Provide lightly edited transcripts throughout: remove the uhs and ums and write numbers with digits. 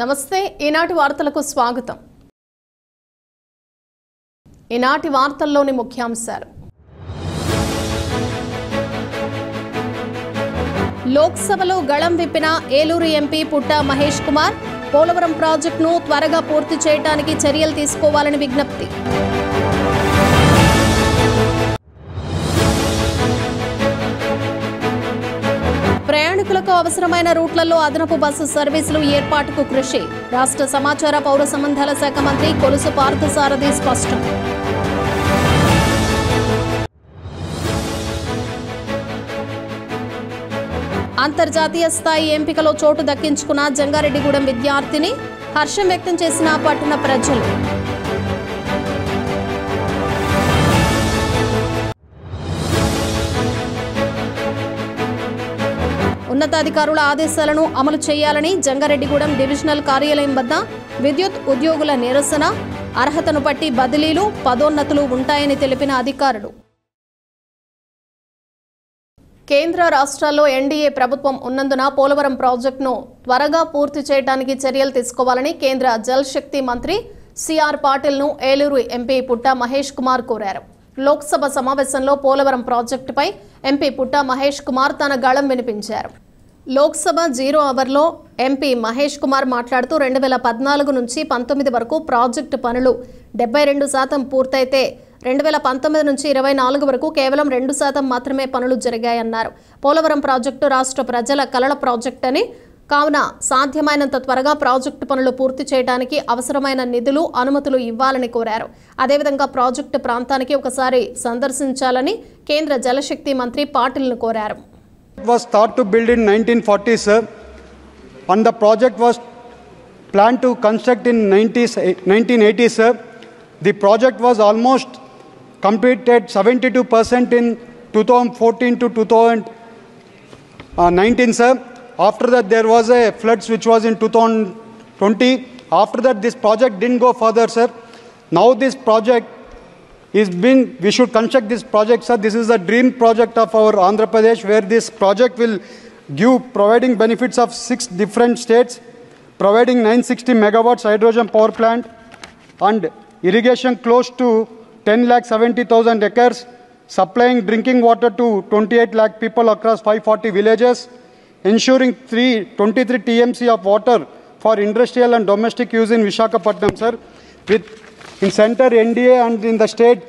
నమస్తే ఈనాటి వార్తలకు స్వాగతం. ఈనాటి వార్తల్లోని ముఖ్యాంశాలు. లోక్సభలో గళం విప్పిన ఏలూరు ఎంపీ పుట్ట మహేష్ కుమార్, పోలవరం ప్రాజెక్టును త్వరగా పూర్తి చేయడానికి చర్యలు తీసుకోవాలని విజ్ఞప్తి. ప్రయాణికులకు అవసరమైన రూట్లలో అదనపు బస్సు సర్వీసులు ఏర్పాటుకు కృషి. రాష్ట్ర సమాచార పౌర సంబంధాల శాఖ మంత్రి కొలుసు పార్థసారథి స్పష్టం. అంతర్జాతీయ స్థాయి ఎంపికలో చోటు దక్కించుకున్న జంగారెడ్డిగూడెం విద్యార్థిని హర్షం వ్యక్తం చేసిన పట్టణ ప్రజలు. ఉన్నతాధికారుల ఆదేశాలను అమలు చేయాలని జంగారెడ్డిగూడెం డివిజనల్ కార్యాలయం వద్ద విద్యుత్ ఉద్యోగుల నిరసన. అర్హతను బట్టి బదిలీలు, పదోన్నతులు ఉంటాయని తెలిపిన అధికారులు. కేంద్ర రాష్ట్రాల్లో ఎన్డీఏ ప్రభుత్వం ఉన్నందున పోలవరం ప్రాజెక్టును త్వరగా పూర్తి చేయడానికి చర్యలు తీసుకోవాలని కేంద్ర జల్ శక్తి మంత్రి సిఆర్ పాటిల్ను ఏలూరు ఎంపీ పుట్ట మహేష్ కుమార్ కోరారు. లోక్సభ సమావేశంలో పోలవరం ప్రాజెక్టుపై ఎంపీ పుట్ట మహేష్ కుమార్ తన గళం వినిపించారు. లోక్సభ 0 అవర్లో ఎంపీ మహేష్ కుమార్ మాట్లాడుతూ 2014 నుంచి 19 వరకు ప్రాజెక్టు పనులు 72% పూర్తయితే 2019 నుంచి 24 వరకు కేవలం 2% మాత్రమే పనులు జరిగాయన్నారు. పోలవరం ప్రాజెక్టు రాష్ట్ర ప్రజల కలల ప్రాజెక్టు అని, కావున సాధ్యమైనంత త్వరగా ప్రాజెక్టు పనులు పూర్తి చేయడానికి అవసరమైన నిధులు, అనుమతులు ఇవ్వాలని కోరారు. అదేవిధంగా ప్రాజెక్టు ప్రాంతానికి ఒకసారి సందర్శించాలని కేంద్ర జలశక్తి మంత్రి పాటిల్ను కోరారు. It was thought to build in 1940s, sir, and the project was planned to construct in 1980s, sir. The project was almost completed 72% in 2014 to 2019, sir. After that, there was a floods which was in 2020. After that, this project didn't go further, sir. Now this project we should construct this project, sir. This is the dream project of our Andhra Pradesh, where this project will providing benefits of 6 different states, providing 960 megawatts hydrogen power plant and irrigation close to 10,70,000 acres, supplying drinking water to 28 lakh people across 540 villages, ensuring 23 TMC of water for industrial and domestic use in Visakhapatnam, sir. In center NDA and in the state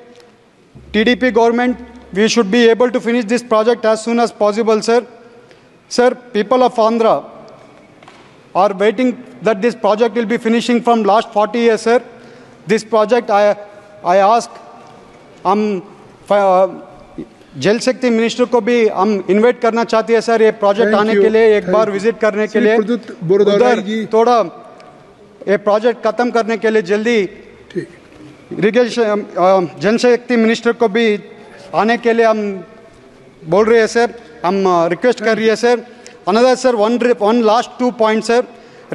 TDP government, we should be able to finish this project as soon as possible, sir. Sir, people of Andhra are waiting that this project will be finishing from last 40 years, sir. This project, I ask, जल शक्ति minister को भी हम invite करना चाहते हैं, sir. ये project आने के लिए, एक बार विजिट करने के लिए, उधर थोड़ा ये प्रोजेक्ट खत्म करने के लिए जल्दी इरिगेशन जल शक्ति मिनिस्टर को भी आने के लिए हम बोल रहे हैं, सर. हम रिक्वेस्ट कर रही है, sir. Another, sir, one last 2 points, sir.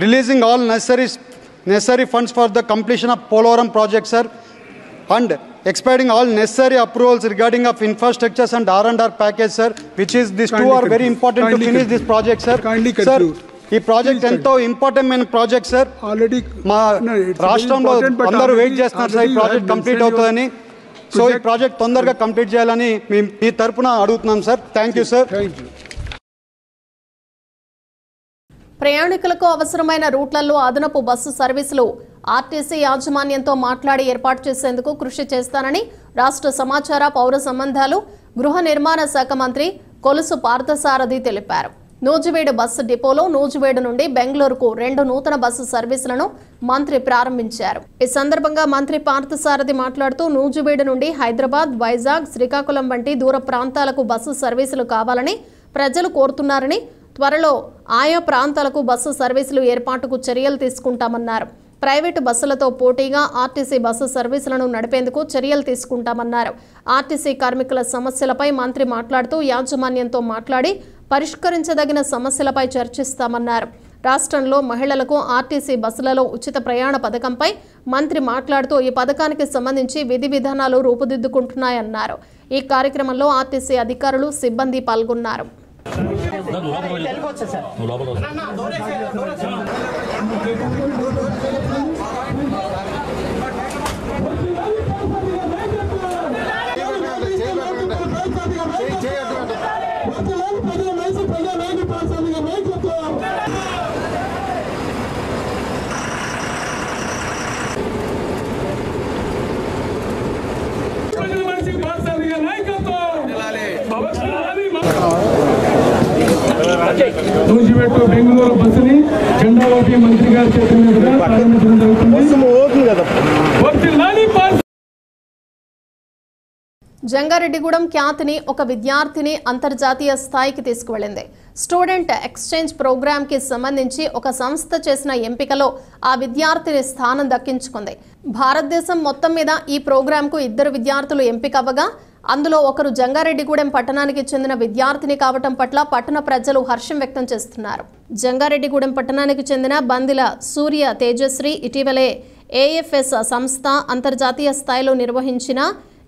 Releasing all necessary funds for the completion of Polavaram project, sir, and expediting all necessary approvals regarding of infrastructures and R&R package, sir, which is these two are very important to finish this project, sir. Sir, ఈ project ఎంతో important project, sir. Already మా రాష్ట్రంలో అందరూ wait చేస్తున్నారు, sir, ఈ project complete అవుతుందని. So ఈ project తొందరగా కంప్లీట్ చేయాలని మేము ఈ తరపున అడుగుతున్నాం, సార్. Thank you, sir. ప్రయాణికులకు అవసరమైన రూట్లలో అదనపు బస్సు సర్వీసులు ఆర్టీసీ యాజమాన్యంతో మాట్లాడి ఏర్పాటు చేసేందుకు కృషి చేస్తానని రాష్ట్ర సమాచార పౌర సంబంధాలు గృహ నిర్మాణ శాఖ మంత్రి కొలుసు పార్థసారథి తెలిపారు. నూజివీడు బస్సు డిపోలో నూజివీడు నుండి బెంగళూరుకు 2 నూతన బస్సు సర్వీసులను మంత్రి ప్రారంభించారు. ఈ సందర్భంగా మంత్రి పార్థసారథి మాట్లాడుతూ నూజివీడు నుండి హైదరాబాద్, వైజాగ్, శ్రీకాకుళం వంటి దూర ప్రాంతాలకు బస్సు సర్వీసులు కావాలని ప్రజలు కోరుతున్నారని, త్వరలో ఆయా ప్రాంతాలకు బస్సు సర్వీసులు ఏర్పాటుకు చర్యలు తీసుకుంటామన్నారు. ప్రైవేటు బస్సులతో పోటీగా ఆర్టీసీ బస్సు సర్వీసులను నడిపేందుకు చర్యలు తీసుకుంటామన్నారు. ఆర్టీసీ కార్మికుల సమస్యలపై మంత్రి మాట్లాడుతూ యాజమాన్యంతో మాట్లాడి పరిష్కరించదగిన సమస్యలపై చర్చిస్తామన్నారు. రాష్ట్రంలో మహిళలకు ఆర్టీసీ బస్సులలో ఉచిత ప్రయాణ పథకంపై మంత్రి మాట్లాడుతూ ఈ పథకానికి సంబంధించి విధి విధానాలు రూపుదిద్దుకుంటున్నాయన్నారు. ఈ కార్యక్రమంలో ఆర్టీసీ అధికారులు, సిబ్బంది పాల్గొన్నారు. నూజివీడు బెంగళూరు బస్సుని జెండా ఊపి మంత్రి గారి చేతుల మీదుగా ప్రారంభించడం జరుగుతుంది. జంగారెడ్డిగూడెం ఖ్యాతిని ఒక విద్యార్థిని అంతర్జాతీయ స్థాయికి తీసుకువెళ్లింది. స్టూడెంట్ ఎక్స్చేంజ్ ప్రోగ్రామ్ కి సంబంధించి ఒక సంస్థ చేసిన ఎంపికలో ఆ విద్యార్థిని స్థానం దక్కించుకుంది. భారతదేశం మొత్తం మీద ఈ ప్రోగ్రామ్ కు 2 విద్యార్థులు ఎంపికవ్వగా అందులో ఒకరు జంగారెడ్డిగూడెం పట్టణానికి చెందిన విద్యార్థిని కావటం పట్ల పట్టణ ప్రజలు హర్షం వ్యక్తం చేస్తున్నారు. జంగారెడ్డిగూడెం పట్టణానికి చెందిన బందిల సూర్య తేజశ్రీ ఇటీవలే ఏఎఫ్ఎస్ సంస్థ అంతర్జాతీయ స్థాయిలో నిర్వహించిన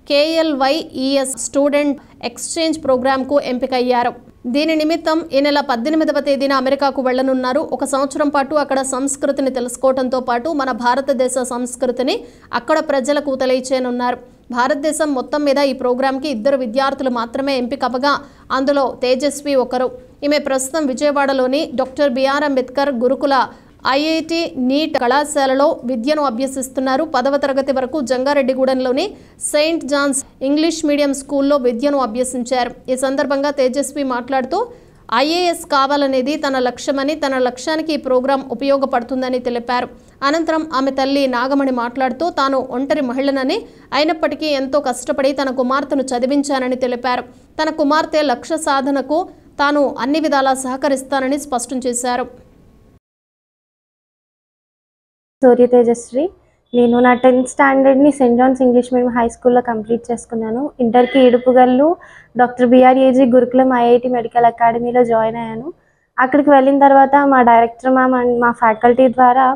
KLYES స్టూడెంట్ ఎక్స్చేంజ్ ప్రోగ్రాంకు ఎంపికయ్యారు. దీని నిమిత్తం ఈ నెల 18వ తేదీన అమెరికాకు వెళ్లనున్నారు. 1 సంవత్సరం పాటు అక్కడ సంస్కృతిని తెలుసుకోవడంతో పాటు మన భారతదేశ సంస్కృతిని అక్కడ ప్రజలకు తెలియచేయనున్నారు. భారతదేశం మొత్తం మీద ఈ ప్రోగ్రాంకి 2 విద్యార్థులు మాత్రమే ఎంపికవ్వగా అందులో తేజస్వి ఒకరు. ఈమె ప్రస్తుతం విజయవాడలోని డాక్టర్ బిఆర్ అంబేద్కర్ గురుకుల IIT నీట్ కళాశాలలో విద్యను అభ్యసిస్తున్నారు. 10వ తరగతి వరకు జంగారెడ్డిగూడెంలోని సెయింట్ జాన్స్ ఇంగ్లీష్ మీడియం స్కూల్లో విద్యను అభ్యసించారు. ఈ సందర్భంగా తేజస్వి మాట్లాడుతూ IAS కావాలనేది తన లక్ష్యమని, తన లక్ష్యానికి ఈ ప్రోగ్రాం ఉపయోగపడుతుందని తెలిపారు. అనంతరం ఆమె తల్లి నాగమణి మాట్లాడుతూ తాను ఒంటరి మహిళనని, అయినప్పటికీ ఎంతో కష్టపడి తన కుమార్తెను చదివించానని తెలిపారు. తన కుమార్తె లక్ష్య సాధనకు తాను అన్ని విధాలా సహకరిస్తానని స్పష్టం చేశారు. సూర్య తేజశ్రీ. నేను నా 10th స్టాండర్డ్ని Saint John's English medium high స్కూల్లో కంప్లీట్ చేసుకున్నాను. ఇంటర్కి Idupugallu doctor BRAG Gurukulam IIT medical అకాడమీలో జాయిన్ అయ్యాను. అక్కడికి వెళ్ళిన తర్వాత మా డైరెక్టర్ మ్యామ్ అండ్ మా ఫ్యాకల్టీ ద్వారా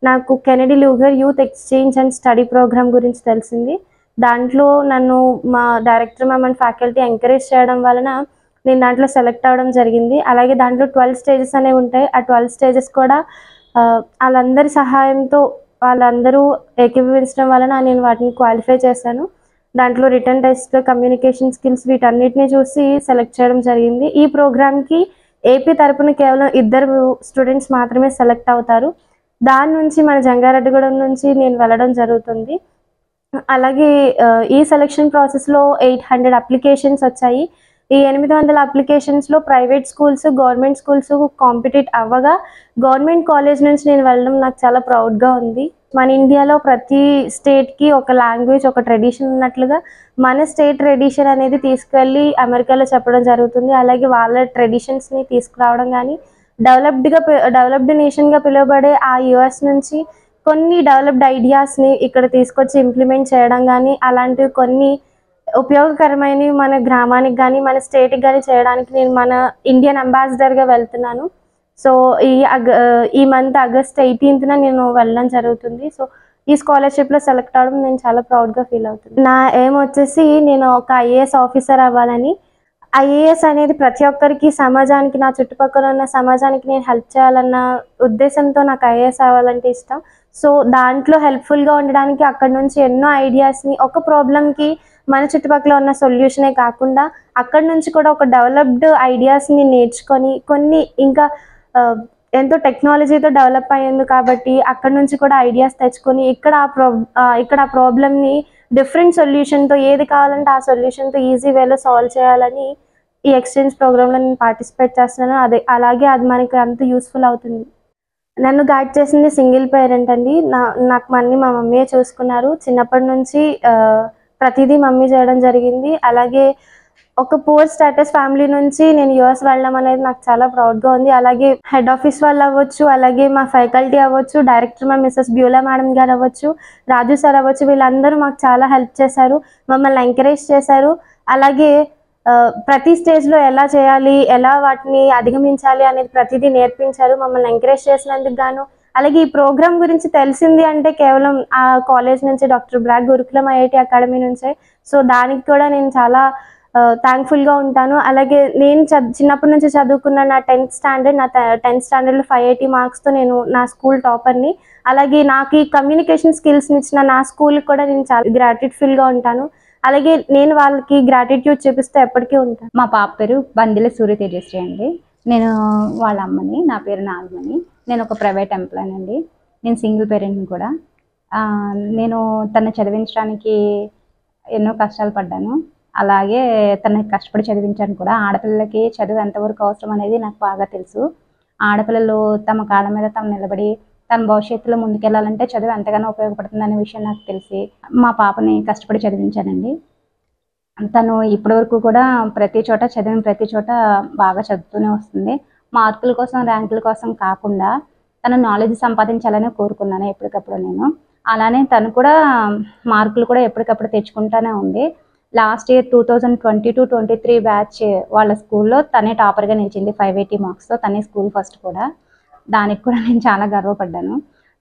నాకు Kennedy Lugar youth exchange and study program గురించి తెలిసింది. దాంట్లో నన్ను మా director ma'am and faculty encourage చేయడం వలన నేను దాంట్లో సెలెక్ట్ అవ్వడం జరిగింది. అలాగే దాంట్లో 12 స్టేజెస్ అనేవి ఉంటాయి. ఆ 12 స్టేజెస్ కూడా వాళ్ళందరి సహాయంతో వాళ్ళందరూ ఏకీభవించడం వలన నేను వాటిని క్వాలిఫై చేశాను. దాంట్లో రిటర్న్ టెస్ట్, కమ్యూనికేషన్ స్కిల్స్ వీటన్నిటిని చూసి సెలెక్ట్ చేయడం జరిగింది. ఈ ప్రోగ్రామ్కి ఏపీ తరపున కేవలం 2 స్టూడెంట్స్ మాత్రమే సెలెక్ట్ అవుతారు. దాని నుంచి మన జంగారెడ్డిగూడెం నుంచి నేను వెళ్ళడం జరుగుతుంది. అలాగే ఈ సెలెక్షన్ ప్రాసెస్లో 800 అప్లికేషన్స్ వచ్చాయి. ఈ 800 అప్లికేషన్స్లో private schools, government schools compete అవ్వగా గవర్నమెంట్ కాలేజ్ నుంచి నేను వెళ్ళడం నాకు చాలా ప్రౌడ్గా ఉంది. మన ఇండియాలో ప్రతి స్టేట్కి ఒక లాంగ్వేజ్, ఒక ట్రెడిషన్ ఉన్నట్లుగా మన స్టేట్ ట్రెడిషన్ అనేది తీసుకెళ్ళి అమెరికాలో చెప్పడం జరుగుతుంది. అలాగే వాళ్ళ ట్రెడిషన్స్ని తీసుకురావడం కానీ, డెవలప్డ్ నేషన్గా పిలువబడే ఆ US నుంచి కొన్ని డెవలప్డ్ ఐడియాస్ని ఇక్కడ తీసుకొచ్చి ఇంప్లిమెంట్ చేయడం కానీ, అలాంటివి కొన్ని ఉపయోగకరమైనవి మన గ్రామానికి కానీ మన స్టేట్కి కానీ చేయడానికి నేను మన ఇండియన్ అంబాసిడర్గా వెళ్తున్నాను. సో ఈ మంత్ ఆగస్ట్ 18న నేను వెళ్ళడం జరుగుతుంది. సో ఈ స్కాలర్షిప్లో సెలెక్ట్ అవ్వడం నేను చాలా ప్రౌడ్గా ఫీల్ అవుతుంది. నా ఎయిమ్ వచ్చేసి నేను ఒక IAS ఆఫీసర్ అవ్వాలని. IAS అనేది ప్రతి ఒక్కరికి, సమాజానికి, నా చుట్టుపక్కల ఉన్న సమాజానికి నేను హెల్ప్ చేయాలన్న ఉద్దేశంతో నాకు IAS అవ్వాలంటే ఇష్టం. సో దాంట్లో హెల్ప్ఫుల్గా ఉండడానికి అక్కడ నుంచి ఎన్నో ఐడియాస్ని, ఒక ప్రాబ్లంకి మన చుట్టుపక్కల ఉన్న సొల్యూషనే కాకుండా అక్కడి నుంచి కూడా ఒక డెవలప్డ్ ఐడియాస్ని నేర్చుకొని, కొన్ని ఇంకా ఎంతో టెక్నాలజీతో డెవలప్ అయ్యింది కాబట్టి అక్కడ నుంచి కూడా ఐడియాస్ తెచ్చుకొని ఇక్కడ ఆ ప్రాబ్లమ్ని డిఫరెంట్ సొల్యూషన్తో, ఏది కావాలంటే ఆ సొల్యూషన్తో ఈజీ వేలో సాల్వ్ చేయాలని ఈ ఎక్స్చేంజ్ ప్రోగ్రాంలో నేను పార్టిసిపేట్ చేస్తున్నాను. అలాగే అది మనకి అంత యూస్ఫుల్ అవుతుంది. నన్ను గైడ్ చేసింది సింగిల్ పేరెంట్ అండి. నాకు మా మమ్మీయే చూసుకున్నారు. చిన్నప్పటి నుంచి ప్రతిదీ మమ్మీ చేయడం జరిగింది. అలాగే ఒక పూర్ స్టేటస్ ఫ్యామిలీ నుంచి నేను US వెళ్ళడం అనేది నాకు చాలా ప్రౌడ్గా ఉంది. అలాగే హెడ్ ఆఫీస్ వాళ్ళు అవ్వచ్చు, అలాగే మా ఫ్యాకల్టీ అవ్వచ్చు, డైరెక్టర్ మా మిసెస్ బ్యూలా మేడం గారు అవ్వచ్చు, రాజు సార్ అవ్వచ్చు, వీళ్ళందరూ మాకు చాలా హెల్ప్ చేశారు, మమ్మల్ని ఎంకరేజ్ చేశారు. అలాగే ప్రతి స్టేజ్లో ఎలా చేయాలి, ఎలా వాటిని అధిగమించాలి అనేది ప్రతిదీ నేర్పించారు. మమ్మల్ని ఎంకరేజ్ చేసినందుకు గాను. అలాగే ఈ ప్రోగ్రామ్ గురించి తెలిసింది అంటే కేవలం ఆ కాలేజ్ నుంచి, డాక్టర్ బ్లాక్ గురుకులం IIT అకాడమీ నుంచే. సో దానికి కూడా నేను చాలా థ్యాంక్ఫుల్గా ఉంటాను. అలాగే నేను చిన్నప్పటి నుంచి చదువుకున్న నా 10th స్టాండర్డ్, నా 10th స్టాండర్డ్లో 580 మార్క్స్తో నేను నా స్కూల్ టాపర్ని. అలాగే నాకు ఈ కమ్యూనికేషన్ స్కిల్స్ని ఇచ్చిన నా స్కూల్కి కూడా నేను చాలా గ్రాటిట్ఫుల్గా ఉంటాను. అలాగే నేను వాళ్ళకి గ్రాటిట్యూడ్ చూపిస్తూ ఎప్పటికీ ఉంటాను. మా పాప పేరు బందిల సూర్య తేజశ్రీ అండి. నేను వాళ్ళ అమ్మని. నా పేరు నాగమణి. నేను ఒక ప్రైవేట్ ఎంప్లాయ్ అండి. నేను సింగిల్ పేరెంట్ని కూడా. నేను తను చదివించడానికి ఎన్నో కష్టాలు పడ్డాను. అలాగే తనకి కష్టపడి చదివించాను కూడా. ఆడపిల్లలకి చదువు ఎంతవరకు అవసరం అనేది నాకు బాగా తెలుసు. ఆడపిల్లలు తమ కాళ్ళ మీద తాము నిలబడి తన భవిష్యత్తులో ముందుకెళ్ళాలంటే చదువు ఎంతగానో ఉపయోగపడుతుందనే విషయం నాకు తెలిసి మా పాపని కష్టపడి చదివించానండి. తను ఇప్పటివరకు కూడా ప్రతి చోట బాగా చదువుతూనే వస్తుంది. మార్కుల కోసం, ర్యాంకుల కోసం కాకుండా తన నాలెడ్జ్ సంపాదించాలని కోరుకున్నాను ఎప్పటికప్పుడు నేను. అలానే తను కూడా మార్కులు కూడా ఎప్పటికప్పుడు తెచ్చుకుంటూనే ఉంది. లాస్ట్ ఇయర్ 2022-23 బ్యాచ్ వాళ్ళ స్కూల్లో తనే టాపర్గా నిలిచింది 580 మార్క్స్తో. తనే స్కూల్ ఫస్ట్ కూడా. దానికి కూడా నేను చాలా గర్వపడ్డాను.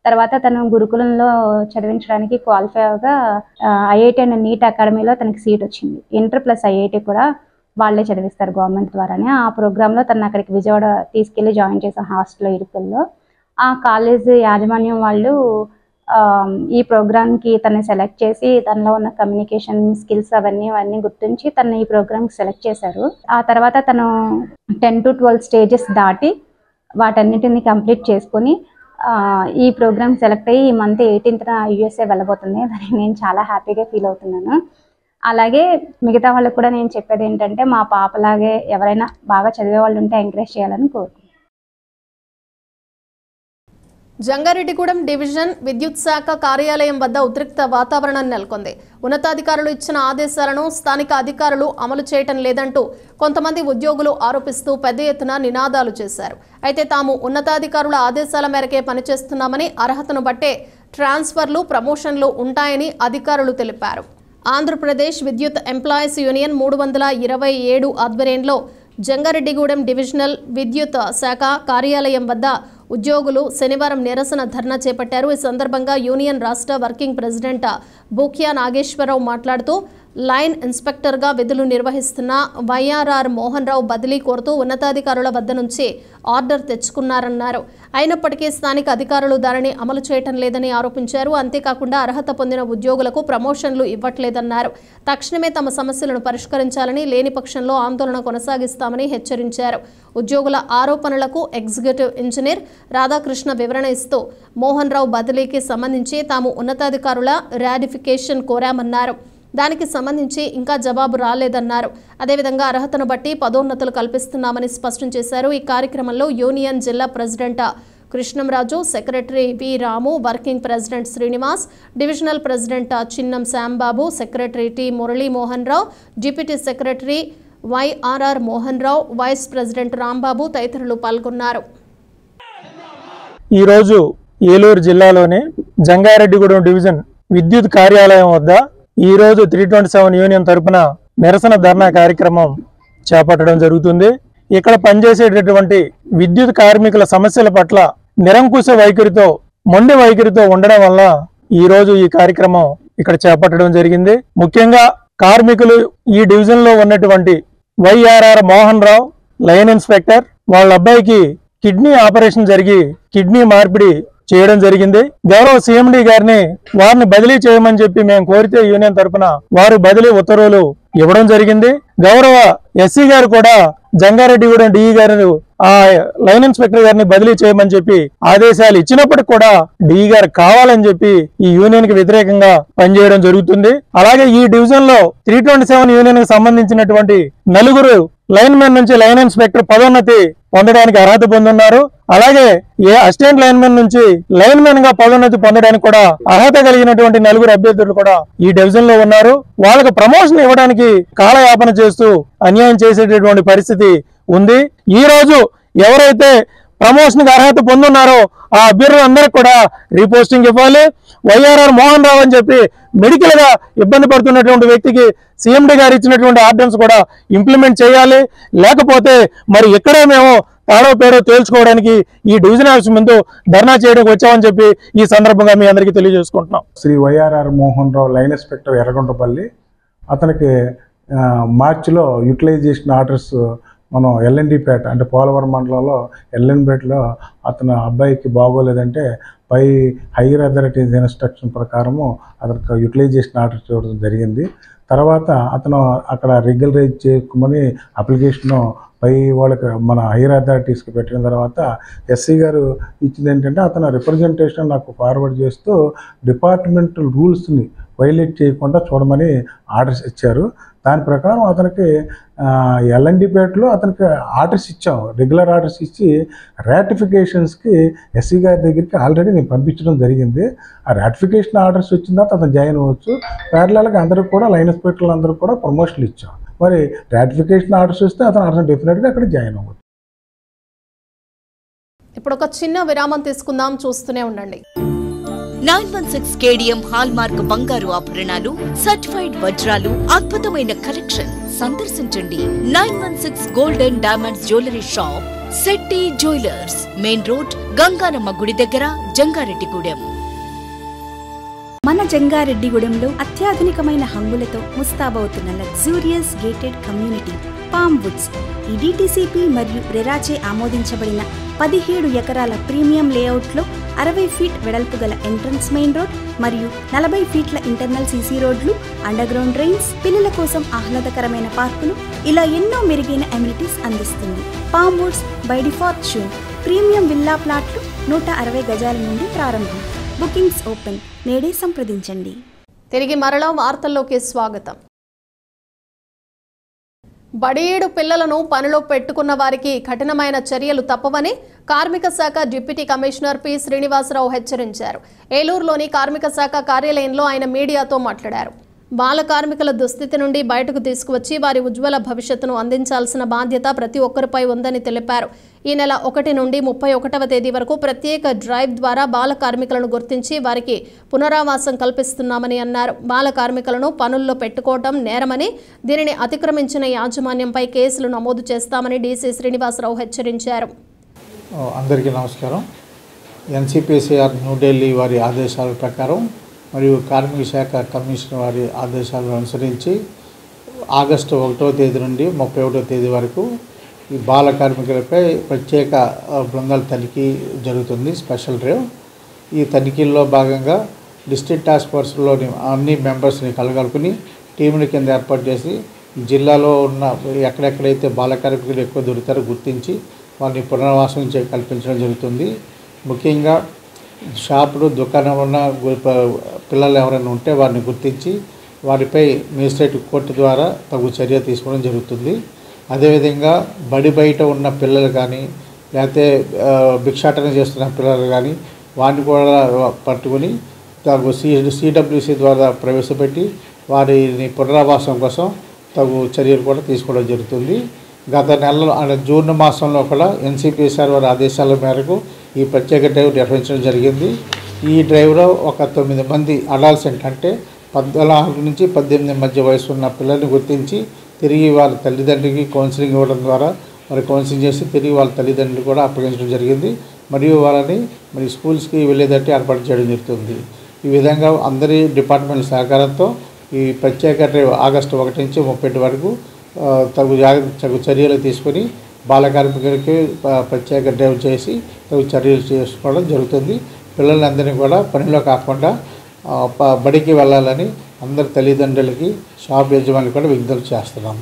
తర్వాత తను గురుకులంలో చదివించడానికి క్వాలిఫై అవగా ఐఐటి అండ్ నీట్ అకాడమీలో తనకి సీట్ వచ్చింది. ఇంటర్ ప్లస్ ఐఐటి కూడా వాళ్ళే చదివిస్తారు గవర్నమెంట్ ద్వారానే. ఆ ప్రోగ్రాంలో తను అక్కడికి విజయవాడ తీసుకెళ్ళి జాయిన్ చేసాం హాస్టల్లో, ఇరుకుల్లో. ఆ కాలేజ్ యాజమాన్యం వాళ్ళు ఈ ప్రోగ్రామ్కి తనని సెలెక్ట్ చేసి తనలో ఉన్న కమ్యూనికేషన్ స్కిల్స్ అవన్నీ గుర్తించి తను ఈ ప్రోగ్రామ్కి సెలెక్ట్ చేశారు. ఆ తర్వాత తను 10 to 12 స్టేజెస్ దాటి వాటన్నిటిని కంప్లీట్ చేసుకొని ఈ ప్రోగ్రామ్ సెలెక్ట్ అయ్యి ఈ మంత్ 18న USA వెళ్ళబోతుంది. దానికి నేను చాలా హ్యాపీగా ఫీల్ అవుతున్నాను. అలాగే మిగతా వాళ్ళకు కూడా నేను చెప్పేది ఏంటంటే మా పాపలాగే ఎవరైనా బాగా చదివే వాళ్ళు ఉంటే ఎంకరేజ్ చేయాలని కోరుకుంటున్నాను. జంగారెడ్డిగూడెం డివిజన్ విద్యుత్ శాఖ కార్యాలయం వద్ద ఉద్రిక్త వాతావరణం నెలకొంది. ఉన్నతాధికారులు ఇచ్చిన ఆదేశాలను స్థానిక అధికారులు అమలు చేయటం లేదంటూ కొంతమంది ఉద్యోగులు ఆరోపిస్తూ పెద్ద ఎత్తున నినాదాలు చేశారు. అయితే తాము ఉన్నతాధికారుల ఆదేశాల మేరకే పనిచేస్తున్నామని, అర్హతను బట్టే ట్రాన్స్ఫర్లు, ప్రమోషన్లు ఉంటాయని అధికారులు తెలిపారు. ఆంధ్రప్రదేశ్ విద్యుత్ ఎంప్లాయీస్ యూనియన్ 327 ఆధ్వర్యంలో జంగారెడ్డిగూడెం డివిజనల్ విద్యుత్ శాఖ కార్యాలయం వద్ద ఉద్యోగులు శనివారం నిరసన ధర్నా చేపట్టారు. ఈ సందర్భంగా యూనియన్ రాష్ట్ర వర్కింగ్ ప్రెసిడెంట్ బూక్యా నాగేశ్వరరావు మాట్లాడుతూ లైన్ ఇన్స్పెక్టర్గా విధులు నిర్వహిస్తున్న వైఆర్ఆర్ మోహన్ రావు బదిలీ కోరుతూ ఉన్నతాధికారుల వద్ద నుంచి ఆర్డర్ తెచ్చుకున్నారన్నారు. అయినప్పటికీ స్థానిక అధికారులు దానిని అమలు చేయటం లేదని ఆరోపించారు. అంతేకాకుండా అర్హత పొందిన ఉద్యోగులకు ప్రమోషన్లు ఇవ్వట్లేదన్నారు. తక్షణమే తమ సమస్యలను పరిష్కరించాలని, లేని పక్షంలో ఆందోళన కొనసాగిస్తామని హెచ్చరించారు. ఉద్యోగుల ఆరోపణలకు ఎగ్జిక్యూటివ్ ఇంజనీర్ రాధాకృష్ణ వివరణ ఇస్తూ మోహన్ రావు బదిలీకి సంబంధించి తాము ఉన్నతాధికారుల రాటిఫికేషన్ కోరామన్నారు. దానికి సంబంధించి ఇంకా జవాబు రాలేదన్నారు. అదేవిధంగా అర్హతను బట్టి పదోన్నతులు కల్పిస్తున్నామని స్పష్టం చేశారు. ఈ కార్యక్రమంలో యూనియన్ జిల్లా president Krishnamraju, secretary V Ramu, working president Srinivas, divisional president Chinnam Shyambabu, secretary T Muralimohan Rao, deputy secretary YRR Mohan Rao, vice president Rambabu తదితరులు పాల్గొన్నారు. ఈరోజు ఏలూరు జిల్లాలోని జంగారెడ్డిగూడెం డివిజన్ విద్యుత్ కార్యాలయం వద్ద ఈరోజు 327 యూనియన్ తరపున నిరసన ధర్నా కార్యక్రమం చేపట్టడం జరుగుతుంది. ఇక్కడ పనిచేసేటటువంటి విద్యుత్ కార్మికుల సమస్యల పట్ల నిరంకుశ వైఖరితో, మొండి వైఖరితో ఉండడం వల్ల ఈరోజు ఈ కార్యక్రమం ఇక్కడ చేపట్టడం జరిగింది. ముఖ్యంగా కార్మికులు ఈ డివిజన్ లో ఉన్నటువంటి వైఆర్ఆర్ మోహన్ రావు లైన్ ఇన్స్పెక్టర్, వాళ్ళ అబ్బాయికి కిడ్నీ ఆపరేషన్ జరిగి కిడ్నీ మార్పిడి చేయడం జరిగింది. గౌరవ సిఎండి గారిని వారిని బదిలీ చేయమని చెప్పి మేము కోరితే యూనియన్ తరఫున వారు బదిలీ ఉత్తర్వులు ఇవ్వడం జరిగింది. గౌరవ ఎస్సీ గారు కూడా జంగారెడ్డిగూడెం డిఈ గారు ఆ లైన్ ఇన్స్పెక్టర్ గారిని బదిలీ చేయమని చెప్పి ఆదేశాలు ఇచ్చినప్పటికి కూడా డిఈ గారు కావాలని చెప్పి ఈ యూనియన్ కి వ్యతిరేకంగా పనిచేయడం జరుగుతుంది. అలాగే ఈ డివిజన్ లో 327 యూనియన్ కి సంబంధించినటువంటి 4 లైన్ మెన్ నుంచి లైన్ ఇన్స్పెక్టర్ పదోన్నతి పొందడానికి అర్హత పొందున్నారు. అలాగే అసిస్టెంట్ లైన్ మెన్ నుంచి లైన్ మెన్ గా పదోన్నతి పొందడానికి కూడా అర్హత కలిగినటువంటి 4 అభ్యర్థులు కూడా ఈ డివిజన్ లో ఉన్నారు. వాళ్ళకు ప్రమోషన్ ఇవ్వడానికి కాలయాపన చేస్తూ అన్యాయం చేసేటటువంటి పరిస్థితి ఉంది. ఈ రోజు ఎవరైతే ప్రమోషన్ కి అర్హత పొందున్నారో ఆ అభ్యర్థులందరికీ కూడా రీపోస్టింగ్ ఇవ్వాలి. వైఆర్ఆర్ మోహన్ రావు అని చెప్పి మెడికల్ గా ఇబ్బంది పడుతున్నటువంటి వ్యక్తికి సిఎండి గారు ఇచ్చినటువంటి ఆర్డర్స్ కూడా ఇంప్లిమెంట్ చేయాలి. లేకపోతే మరి ఇక్కడే మేము తాడో పేడో తేల్చుకోవడానికి ఈ డివిజన్ ఆఫీస్ ముందు ధర్నా చేయడానికి వచ్చామని చెప్పి ఈ సందర్భంగా మీ అందరికీ తెలియజేసుకుంటున్నాం. శ్రీ వైఆర్ఆర్ మోహన్ రావు లైన్ ఇన్స్పెక్టర్ ఎర్రగొండపల్లి. అతనికి మార్చిలో యూటిలైజేషన్ ఆర్డర్స్ మనం ఎల్ఎన్డిపేట అంటే పోలవరం మండలంలో ఎల్ఎన్పేటలో అతను అబ్బాయికి బాగోలేదంటే పై హైయర్ అథారిటీస్ ఇన్స్ట్రక్షన్ ప్రకారము అతనికి యూటిలైజేషన్ ఆర్డర్స్ ఇవ్వడం జరిగింది. తర్వాత అతను అక్కడ రెగ్యులరైజ్ చేయమని అప్లికేషను పై వాళ్ళకి మన హైయర్ అథారిటీస్కి పెట్టిన తర్వాత ఎస్సీ గారు ఇచ్చింది ఏంటంటే అతను రిప్రజెంటేషన్ నాకు ఫార్వర్డ్ చేస్తూ డిపార్ట్మెంటల్ రూల్స్ని వైలేట్ చేయకుండా చూడమని ఆర్డర్స్ ఇచ్చారు. దాని ప్రకారం అతనికి ఎల్ఎన్డిపేటలో అతనికి ఆర్డర్స్ ఇచ్చాం, రెగ్యులర్ ఆర్డర్స్ ఇచ్చి రాటిఫికేషన్స్కి ఎస్సీ గారి దగ్గరికి ఆల్రెడీ నేను పంపించడం జరిగింది. ఆ రాటిఫికేషన్ ఆర్డర్స్ వచ్చిన తర్వాత అతను జాయిన్ అవ్వచ్చు. ప్యారలల్గా అందరికి కూడా లైన్ ఇన్స్పెక్టర్లు అందరూ కూడా ప్రమోషన్లు ఇచ్చాం. మరి రాటిఫికేషన్ ఆర్డర్స్ వస్తే అతను డెఫినెట్గా అక్కడ జాయిన్ అవ్వచ్చు. ఇప్పుడు ఒక చిన్న విరామం తీసుకుందాం, చూస్తూనే ఉండండి. 916 కేడిఎం హాల్ మార్క్ బంగారు ఆభరణాలు, సర్టిఫైడ్ వజ్రాలు, అద్భుతమైన కలెక్షన్. సందర్శించండి 916 gold and diamonds jewellery shop, Shetty jewellers, main road, Gangannamma గుడి దగ్గర, జంగారెడ్డిగూడెం. మన జంగారెడ్డిగూడెంలో అత్యాధునికమైన హంగులతో ముస్తాబవుతున్న luxurious gated community palm woods. ఈ డిటిసిపి మరియు రెరాచే ఆమోదించబడిన 17 ఎకరాల ప్రీమియం లేఅవుట్లో 60 ఫీట్ వెడల్పు గల ఎంట్రన్స్ మెయిన్ రోడ్ మరియు 40 ఫీట్ల ఇంటర్నల్ సీసీ రోడ్లు, అండర్ గ్రౌండ్ డ్రైన్స్, పిల్లల కోసం ఆహ్లాదకరమైన పార్కులు, ఇలా ఎన్నో మెరుగైన అమ్యూనిటీస్ అందిస్తుంది. పామ్ వుడ్స్ బై డిఫాల్ట్ షూన్ ప్రీమియం విల్లా ప్లాట్లు 160 గజాల నుండి ప్రారంభం. Bookings open. నేడే సంప్రదించండి. తిరిగి మరలా వార్తల్లోకి స్వాగతం. బడియేడు పిల్లలను పనిలో పెట్టుకున్న వారికి కఠినమైన చర్యలు తప్పవని కార్మిక శాఖ డిప్యూటీ కమిషనర్ పి శ్రీనివాసరావు హెచ్చరించారు. ఏలూరులోని కార్మిక శాఖ కార్యాలయంలో ఆయన మీడియాతో మాట్లాడారు. బాల కార్మికుల దుస్థితి నుండి బయటకు తీసుకువచ్చి వారి ఉజ్వల భవిష్యత్తును అందించాల్సిన బాధ్యత ప్రతి ఒక్కరిపై ఉందని తెలిపారు. ఈ నెల 1 నుండి 31వ తేదీ వరకు ప్రత్యేక డ్రైవ్ ద్వారా బాల కార్మికులను గుర్తించి వారికి పునరావాసం కల్పిస్తున్నామని అన్నారు. బాల కార్మికులను పనుల్లో పెట్టుకోవడం నేరమని, దీనిని అతిక్రమించిన యాజమాన్యంపై కేసులు నమోదు చేస్తామని డీసీ శ్రీనివాసరావు హెచ్చరించారు. అందరికీ నమస్కారం. ఎన్సిపిసిఆర్ న్యూఢిల్లీ వారి ఆదేశాల ప్రకారం మరియు కార్మిక శాఖ కమిషనర్ వారి ఆదేశాలను అనుసరించి ఆగస్టు 1వ తేదీ నుండి 31వ తేదీ వరకు ఈ బాల కార్మికులపై ప్రత్యేక బృందాల తనిఖీ జరుగుతుంది, స్పెషల్ డ్రైవ్. ఈ తనిఖీల్లో భాగంగా డిస్ట్రిక్ట్ టాస్క్ ఫోర్స్లోని అన్ని మెంబర్స్ని కలగలుపుని టీముల కింద ఏర్పాటు చేసి జిల్లాలో ఉన్న ఎక్కడెక్కడైతే బాల కార్మికులు ఎక్కువ దొరుకుతారో గుర్తించి వారిని పునరావాసం కల్పించడం జరుగుతుంది. ముఖ్యంగా షాపులు, దుకాణంలో ఉన్న పిల్లలు ఎవరైనా ఉంటే వారిని గుర్తించి వారిపై మేజిస్ట్రేట్ కోర్టు ద్వారా తగు చర్య తీసుకోవడం జరుగుతుంది. అదేవిధంగా బడి బయట ఉన్న పిల్లలు కానీ లేకపోతే భిక్షాటన చేస్తున్న పిల్లలు కానీ వారిని కూడా పట్టుకుని తగు సిడబ్ల్యూసి ద్వారా ప్రవేశపెట్టి వారిని పునరావాసం కోసం తగు చర్యలు కూడా తీసుకోవడం జరుగుతుంది. గత నెలలో జూన్ మాసంలో కూడా ఎన్సిపిసిఆర్ వారి ఆదేశాల మేరకు ఈ ప్రత్యేక డ్రైవ్ నిర్వహించడం జరిగింది. ఈ డ్రైవ్లో ఒక 9 మంది అడాల్సెంట్ అంటే 14 నుంచి 18 మధ్య వయసు ఉన్న పిల్లల్ని గుర్తించి తిరిగి వాళ్ళ తల్లిదండ్రులకి కౌన్సిలింగ్ ఇవ్వడం ద్వారా మరి కౌన్సిలింగ్ చేసి తిరిగి వాళ్ళ తల్లిదండ్రులు కూడా అప్పగించడం జరిగింది. మరియు వాళ్ళని మరి స్కూల్స్కి వెళ్ళేటట్టు ఏర్పాటు చేయడం జరుగుతుంది. ఈ విధంగా అందరి డిపార్ట్మెంట్ సహకారంతో ఈ ప్రత్యేక డ్రైవ్ ఆగస్టు 1 నుంచి 31 వరకు తగు చర్యలు తీసుకొని బాల కార్మికులకి ప్రత్యేక డ్రైవ్ చేసి తగు చర్యలు చేసుకోవడం జరుగుతుంది. పిల్లలందరినీ కూడా పనిలో కాకుండా బడికి వెళ్ళాలని అందరి తల్లిదండ్రులకి షాప్ యజమాని కూడా విజ్ఞప్తి చేస్తున్నాం.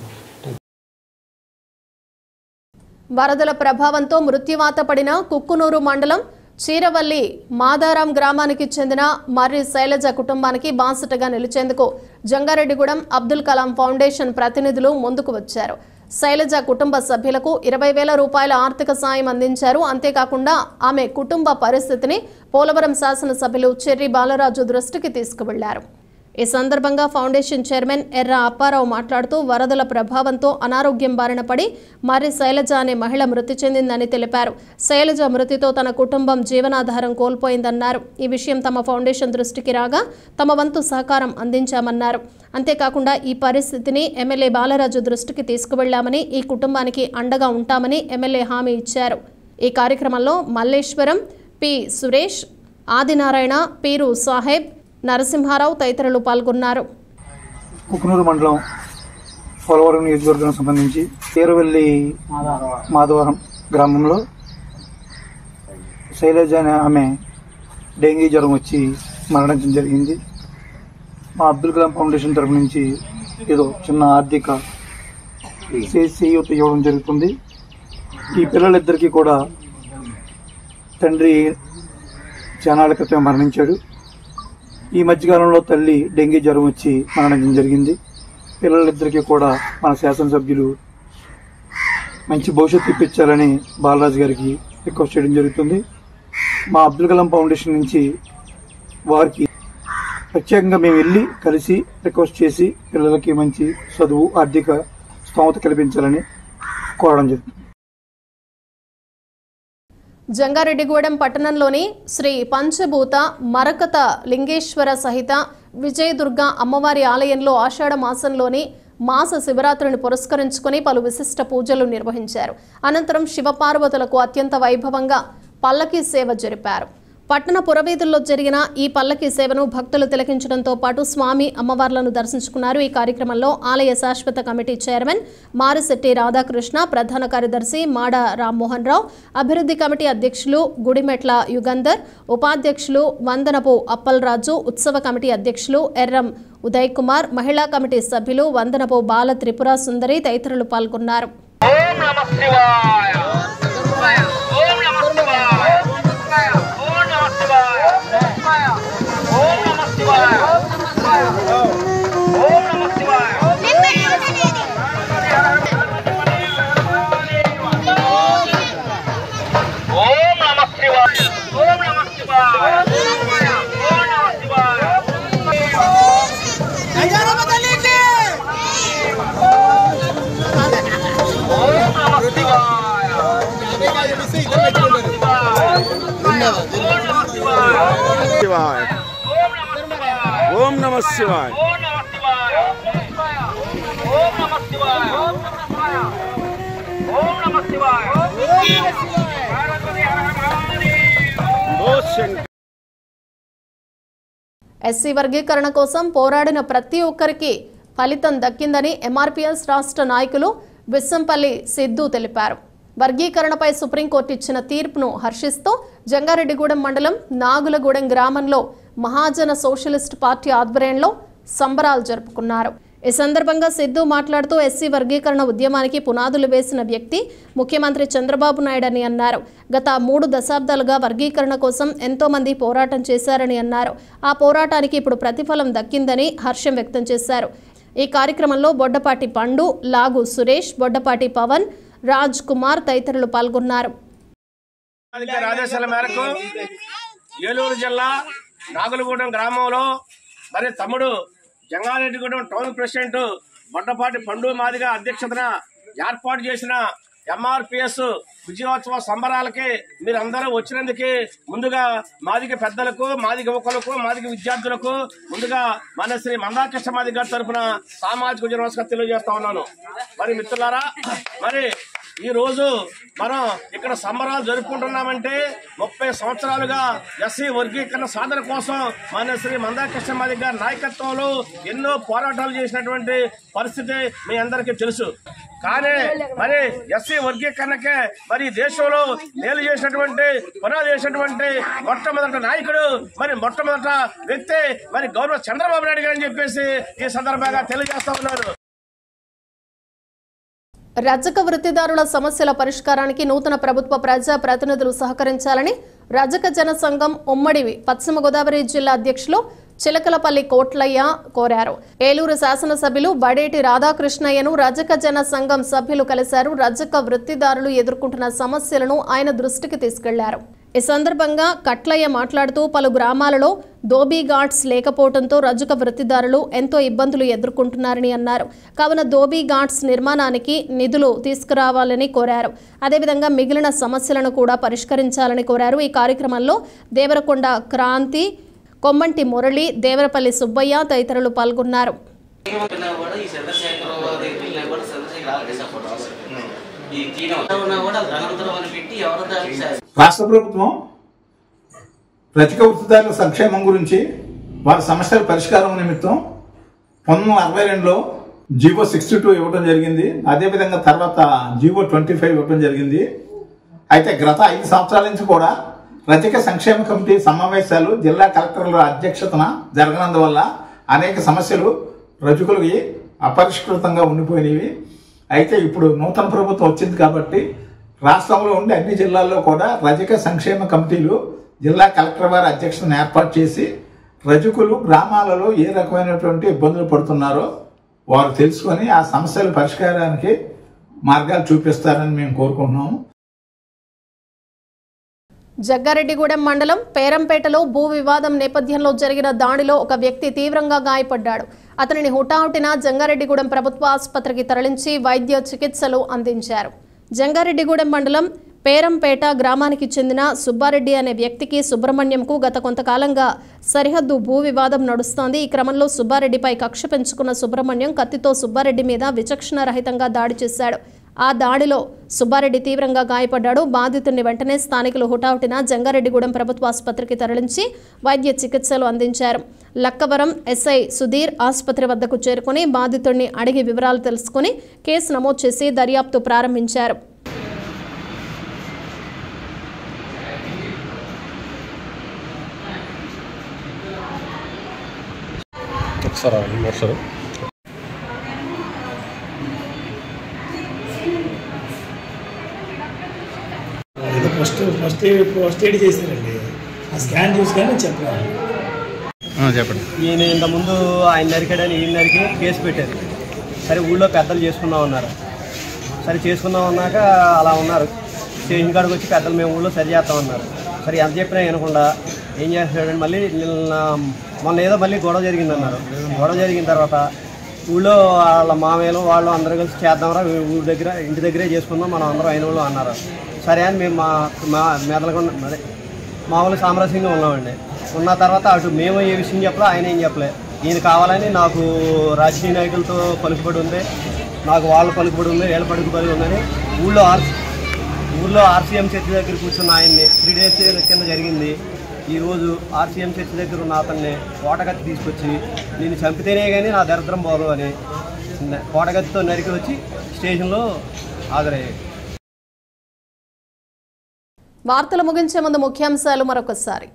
వరదల ప్రభావంతో మృత్యువాత పడిన కుక్కునూరు మండలం చీరవల్లి మాదారం గ్రామానికి చెందిన మర్రి శైలజ కుటుంబానికి బాసటగా నిలిచేందుకు జంగారెడ్డిగూడెం అబ్దుల్ కలాం ఫౌండేషన్ ప్రతినిధులు ముందుకు వచ్చారు. శైలజ కుటుంబ సభ్యులకు 20,000 రూపాయల ఆర్థిక సాయం అందించారు. అంతేకాకుండా ఆమె కుటుంబ పరిస్థితిని పోలవరం శాసనసభ్యులు చెర్రి బాలరాజు దృష్టికి తీసుకువెళ్లారు. ఈ సందర్భంగా ఫౌండేషన్ చైర్మన్ ఎర్ర అప్పారావు మాట్లాడుతూ వరదల ప్రభావంతో అనారోగ్యం బారిన పడి మర్రి శైలజ అనే మహిళ మృతి చెందిందని తెలిపారు. శైలజ మృతితో తన కుటుంబం జీవనాధారం కోల్పోయిందన్నారు. ఈ విషయం తమ ఫౌండేషన్ దృష్టికి రాగా తమ వంతు సహకారం అందించామన్నారు. అంతేకాకుండా ఈ పరిస్థితిని ఎమ్మెల్యే బాలరాజు దృష్టికి తీసుకువెళ్లామని, ఈ కుటుంబానికి అండగా ఉంటామని ఎమ్మెల్యే హామీ ఇచ్చారు. ఈ కార్యక్రమంలో మల్లేశ్వరం, పి సురేష్, ఆదినారాయణ, పీరు సాహెబ్, నరసింహారావు తదితరులు పాల్గొన్నారు. కుక్కునూరు మండలం పోలవరం నియోజకవర్గానికి సంబంధించి పేరువెల్లి మాధవరం గ్రామంలో శైలజ అనే ఆమె డెంగీ జ్వరం వచ్చి మరణించడం జరిగింది. మా అబ్దుల్ కలాం ఫౌండేషన్ తరఫు నుంచి ఏదో చిన్న ఆర్థిక చేయూత ఇవ్వడం జరుగుతుంది. ఈ పిల్లలిద్దరికీ కూడా తండ్రి చానాళ్ళ క్రితం మరణించాడు. ఈ మధ్యకాలంలో తల్లి డెంగీ జ్వరం వచ్చి మరణించడం జరిగింది. పిల్లలిద్దరికీ కూడా మన శాసనసభ్యులు మంచి భవిష్యత్తు ఇప్పించాలని బాలరాజు గారికి రిక్వెస్ట్ చేయడం జరుగుతుంది. మా అబ్దుల్ కలాం ఫౌండేషన్ నుంచి వారికి ప్రత్యేకంగా మేము వెళ్ళి కలిసి రిక్వెస్ట్ చేసి పిల్లలకి మంచి చదువు ఆర్థిక స్తోమత కల్పించాలని కోరడం జరుగుతుంది. జంగారెడ్డిగూడెం పట్టణంలోని శ్రీ పంచభూత మరకత లింగేశ్వర సహిత విజయదుర్గ అమ్మవారి ఆలయంలో ఆషాఢ మాసంలోని మాస శివరాత్రిని పురస్కరించుకుని పలు విశిష్ట పూజలు నిర్వహించారు. అనంతరం శివపార్వతులకు అత్యంత వైభవంగా పల్లకీ సేవ జరిపారు. పట్టణ పురవీధుల్లో జరిగిన ఈ పల్లకీ సేవను భక్తులు తిలకించడంతో పాటు స్వామి అమ్మవార్లను దర్శించుకున్నారు. ఈ కార్యక్రమంలో ఆలయ శాశ్వత కమిటీ చైర్మన్ మారిశెట్టి రాధాకృష్ణ, ప్రధాన కార్యదర్శి మాడ రామ్మోహన్ రావు, అభివృద్ధి కమిటీ అధ్యక్షులు గుడిమెట్ల యుగంధర్, ఉపాధ్యక్షులు వందనపు అప్పలరాజు, ఉత్సవ కమిటీ అధ్యక్షులు ఎర్రం ఉదయ్ కుమార్, మహిళా కమిటీ సభ్యులు వందనపు బాల త్రిపుర సుందరి తదితరులు పాల్గొన్నారు. ఓం నమః శివాయ. ఎస్సీ వర్గీకరణ కోసం పోరాడిన ప్రతి ఒక్కరికి ఫలితం దక్కిందని ఎంఆర్పీఎస్ రాష్ట్ర నాయకులు విస్సంపల్లి సిద్ధు తెలిపారు. వర్గీకరణపై సుప్రీంకోర్టు ఇచ్చిన తీర్పును హర్షిస్తూ జంగారెడ్డిగూడెం మండలం నాగులగూడెం గ్రామంలో మహాజన సోషలిస్ట్ పార్టీ ఆధ్వర్యంలో సంబరాలు జరుపుకున్నారు. ఈ సందర్భంగా సిద్ధు మాట్లాడుతూ ఎస్సీ వర్గీకరణ ఉద్యమానికి పునాదులు వేసిన వ్యక్తి ముఖ్యమంత్రి చంద్రబాబు నాయుడు అని అన్నారు. గత 3 దశాబ్దాలుగా వర్గీకరణ కోసం ఎంతో మంది పోరాటం చేశారని అన్నారు. ఆ పోరాటానికి ఇప్పుడు ప్రతిఫలం దక్కిందని హర్షం వ్యక్తం చేశారు. ఈ కార్యక్రమంలో బొడ్డపాటి పండు, లాగు సురేష్, బొడ్డపాటి పవన్, రాజ్ కుమార్ తదితరులు పాల్గొన్నారు. ఆదేశాల మేరకు ఏలూరు జిల్లా నాగులగూడెం గ్రామంలో మరి తమ్ముడు జంగారెడ్డిగూడెం టౌన్ ప్రెసిడెంట్ బొడ్డపాటి పండు మాదిగ అధ్యక్షతన ఏర్పాటు చేసిన ఎంఆర్పీఎస్ విజయోత్సవ సంబరాలకి మీరందరూ వచ్చినందుకు ముందుగా మాదిగ పెద్దలకు, మాదిగ యువకులకు, మాదిగ విద్యార్థులకు ముందుగా మన శ్రీ మందాకృష్ణ మాదిగ గారి తరఫున సామాజిక నమస్కారం తెలియజేస్తా ఉన్నాను. మరి మిత్రులారా, మరి ఈ రోజు మనం ఇక్కడ సంబరాలు జరుపుకుంటున్నామంటే 30 సంవత్సరాలుగా ఎస్సీ వర్గీకరణ సాధన కోసం మన శ్రీ మందాకృష్ణ మాదిగ గారి నాయకత్వంలో ఎన్నో పోరాటాలు చేసినటువంటి పరిస్థితి మీ అందరికీ తెలుసు. కానీ మరి ఎస్సీ వర్గీకరణకే మరి దేశంలో మేలు చేసినటువంటి పునాది చేసినటువంటి మొట్టమొదటి నాయకుడు మరి మొట్టమొదట వ్యక్తి మరి గౌరవ చంద్రబాబు నాయుడు గారు అని చెప్పేసి ఈ సందర్భంగా తెలియజేస్తా ఉన్నారు. రజక వృత్తిదారుల సమస్యల పరిష్కారానికి నూతన ప్రభుత్వ ప్రజా ప్రతినిధులు సహకరించాలని రజక జన సంఘం ఉమ్మడి పశ్చిమ గోదావరి జిల్లా అధ్యక్షులు చిలకలపల్లి కోట్లయ్య కోరారు. ఏలూరు శాసనసభ్యులు బడేటి రాధాకృష్ణయ్యను రజక జన సంఘం సభ్యులు కలిశారు. రజక వృత్తిదారులు ఎదుర్కొంటున్న సమస్యలను ఆయన దృష్టికి తీసుకెళ్లారు. ఈ సందర్భంగా కట్లయ్య మాట్లాడుతూ పలు గ్రామాలలో దోబీ ఘాట్స్ లేకపోవడంతో రజక వృత్తిదారులు ఎంతో ఇబ్బందులు ఎదుర్కొంటున్నారని అన్నారు. కావున దోబీ ఘాట్స్ నిర్మాణానికి నిధులు తీసుకురావాలని కోరారు. అదేవిధంగా మిగిలిన సమస్యలను కూడా పరిష్కరించాలని కోరారు. ఈ కార్యక్రమంలో దేవరకొండ క్రాంతి, కొమ్మంటి మురళి, దేవరపల్లి సుబ్బయ్య తదితరులు పాల్గొన్నారు. రాష్ట్ర ప్రభుత్వం రజక వృత్తిదారుల సంక్షేమం గురించి వారి సమస్యల పరిష్కారం నిమిత్తం 1962లో జీవో 62 ఇవ్వడం జరిగింది. అదేవిధంగా తర్వాత జీవో 25 ఇవ్వడం జరిగింది. అయితే గత 5 సంవత్సరాల నుంచి కూడా రజక సంక్షేమ కమిటీ సమావేశాలు జిల్లా కలెక్టర్ల అధ్యక్షతన జరగనందువల్ల అనేక సమస్యలు రజకులకి అపరిష్కృతంగా ఉండిపోయినవి. అయితే ఇప్పుడు నూతన ప్రభుత్వం వచ్చింది కాబట్టి రాష్ట్రంలో ఉండే అన్ని జిల్లాల్లో కూడా రజక సంక్షేమ కమిటీలు జిల్లా కలెక్టర్ వారి అధ్యక్షతను ఏర్పాటు చేసి రజకులు గ్రామాలలో ఏ రకమైనటువంటి ఇబ్బందులు పడుతున్నారో వారు తెలుసుకొని ఆ సమస్యల పరిష్కారానికి మార్గాలు చూపిస్తారని మేము కోరుకుంటున్నాము. జగ్గారెడ్డిగూడెం మండలం పేరంపేటలో భూ వివాదం నేపథ్యంలో జరిగిన దాడిలో ఒక వ్యక్తి తీవ్రంగా గాయపడ్డాడు. అతనిని హుటాహుటిన జంగారెడ్డిగూడెం ప్రభుత్వ ఆసుపత్రికి తరలించి వైద్య చికిత్సలు అందించారు. జంగారెడ్డిగూడెం మండలం పేరంపేట గ్రామానికి చెందిన సుబ్బారెడ్డి అనే వ్యక్తికి సుబ్రహ్మణ్యంకు గత కొంతకాలంగా సరిహద్దు భూ వివాదం నడుస్తోంది. ఈ క్రమంలో సుబ్బారెడ్డిపై కక్ష పెంచుకున్న సుబ్రహ్మణ్యం కత్తితో సుబ్బారెడ్డి మీద విచక్షణరహితంగా దాడి చేశాడు. ఆ దాడిలో సుబ్బారెడ్డి తీవ్రంగా గాయపడ్డాడు. బాధితుడిని వెంటనే స్థానికులు హుటాహుటిన జంగారెడ్డిగూడెం ప్రభుత్వ ఆసుపత్రికి తరలించి వైద్య చికిత్సలు అందించారు. లక్కవరం ఎస్ఐ సుధీర్ ఆసుపత్రి వద్దకు చేరుకుని బాధితుడిని అడిగి వివరాలు తెలుసుకుని కేసు నమోదు చేసి దర్యాప్తు ప్రారంభించారు. ఫస్ట్ ఎయిడ్ చేశారండి. ఆ స్కాన్ చూసుకొని చెప్పాను. చెప్పండి. ఈయన ఇంతకుముందు ఆయన నరికాడని ఈయన నరికి కేసు పెట్టారు. సరే ఊళ్ళో పెద్దలు చేసుకుందాం ఉన్నారు. సరే చేసుకుందాం అన్నాక అలా ఉన్నారు. స్టేషన్ కాడికి వచ్చి పెద్దలు మేము ఊళ్ళో సరి చేస్తామన్నారు. సరే ఎంత చెప్పినా వినకుండా ఏం చేస్తున్నాడంటే మళ్ళీ మొన్న ఏదో మళ్ళీ గొడవ జరిగిందన్నారు. గొడవ జరిగిన తర్వాత ఊళ్ళో వాళ్ళ మామయ్యలు వాళ్ళు అందరూ కలిసి చేద్దాంరా ఊరి దగ్గర ఇంటి దగ్గరే చేసుకుందాం మనం అందరం అయిన వాళ్ళు అన్నారు. సరే అని మేము మా మెదలకుండా అదే మామూలు సామరస్యంగా ఉన్నామండి. ఉన్న తర్వాత అటు మేము ఏ విషయం చెప్పలే, ఆయన ఏం చెప్పలే. ఈయన కావాలని నాకు రాజకీయ నాయకులతో పలుకుబడి ఉంది, నాకు వాళ్ళ పలుకుబడి ఉంది, వీళ్ళ పలుకుబడి ఉందని ఊళ్ళో ఆర్సీఎం చర్చి దగ్గర కూర్చున్న ఆయన్ని 3 days కింద జరిగింది. ఈరోజు ఆర్సీఎం చర్చి దగ్గర ఉన్న అతన్ని కోటగత్తి తీసుకొచ్చి నేను చంపితేనే కానీ నా దరిద్రం పోదు అని కోటగత్తితో నరికి వచ్చి స్టేషన్లో హాజరయ్యాయి. వార్తలు ముగించే ముందు ముఖ్యాంశాలు మరొకసారి.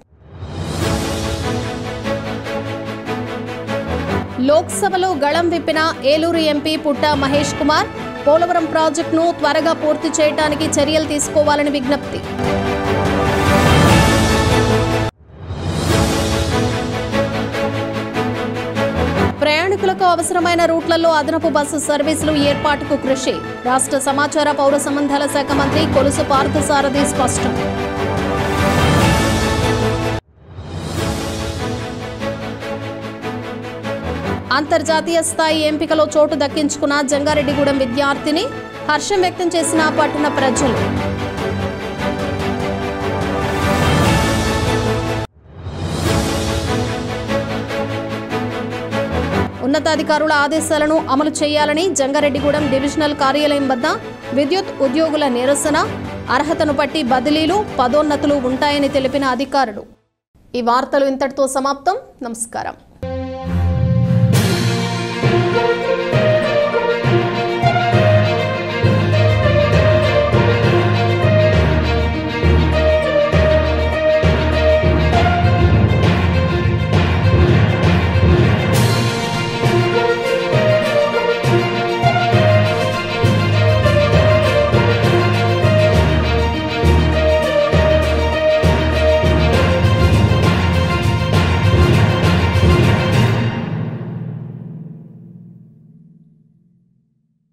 లోక్సభలో గళం విప్పిన ఏలూరు ఎంపీ పుట్ట మహేష్ కుమార్, పోలవరం ప్రాజెక్టును త్వరగా పూర్తి చేయడానికి చర్యలు తీసుకోవాలని విజ్ఞప్తి. ప్రయాణికులకు అవసరమైన రూట్లలో అదనపు బస్సు సర్వీసులు ఏర్పాటుకు కృషి. రాష్ట్ర సమాచార పౌర సంబంధాల శాఖ మంత్రి కొలుసు పార్థసారథి స్పష్టం. అంతర్జాతీయ స్థాయి ఎంపికలో చోటు దక్కించుకున్న జంగారెడ్డిగూడెం విద్యార్థిని హర్షం వ్యక్తం చేసిన పట్టణ ప్రజలు. ఉన్నతాధికారుల ఆదేశాలను అమలు చేయాలని జంగారెడ్డిగూడెం డివిజనల్ కార్యాలయం వద్ద విద్యుత్ ఉద్యోగుల నిరసన. అర్హతను బట్టి బదిలీలు, పదోన్నతులు ఉంటాయని తెలిపిన అధికారులు. ఈ వార్తలు ఇంతటితో సమాప్తం. నమస్కారం.